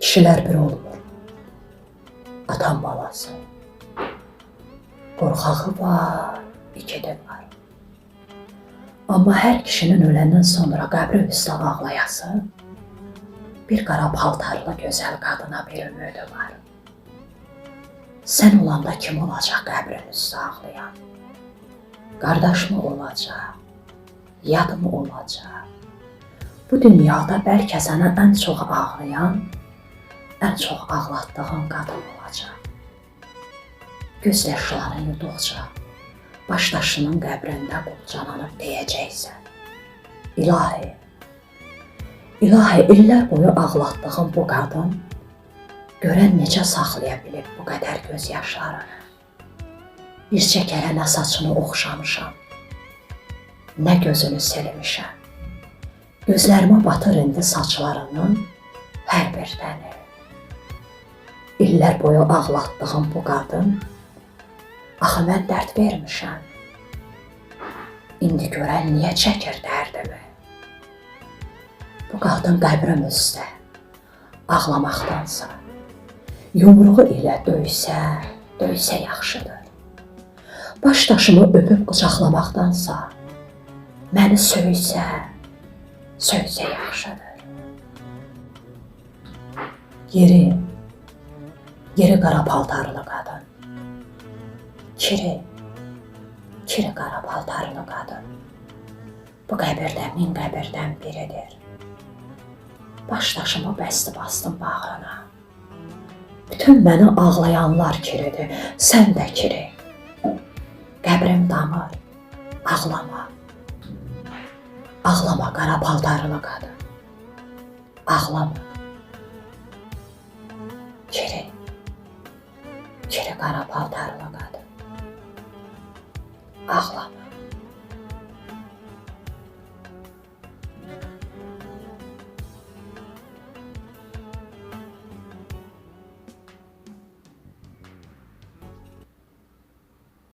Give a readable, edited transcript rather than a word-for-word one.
Kişilər bir olmur, atan balası. Qorxağı var, ikidi var. Amma hər kişinin öləndən sonra qəbri üstə ağlayası, bir qara paltarlı gözəl qadına bir ümidi var. Sən olanda kim olacaq qəbrin üstə ağlayan? Qardaş mı olacaq, yad mı olacaq? Bu dünyada bəlkə sənə ən çox ağlayan, ən çox ağlatdığın qadın olacaq. Göz yaşların yuduqca, başdaşının qəbrində qulcananıb deyəcəksən. İlahi, İlahi, illər boyu ağlatdığım bu qadın görən necə saxlaya bilib bu qədər göz yaşlarını. Bircə kərə nə saçını oxşamışam, nə gözünü silmişəm. Gözlərimə batır indi saçlarının hər bir dəni. İllər boyu ağlatdığım bu qadın, axı mən dərd vermişəm. İndi görən niyə çəkir dərdimi? Bu qadın qəbrim üstə ağlamaqdansa, yumruğu ilə döysə yaxşıdır. Başdaşımı öpüb qucaqlamaqdansa, məni söysə yaxşıdır. Yeri qara paltarlı qadın. Kiri qara paltarlı qadın. Bu qəbirdə min qəbirdən biridir. Başdaşımı bəsti bastım bağrına. Bütün məni ağlayanlar kiridir, sən də kiri. Qəbrim damır, ağlama. Ağlama qara paltarlı qadın. Ağlama. Kiri qara paltarlı qadın. Ağlama.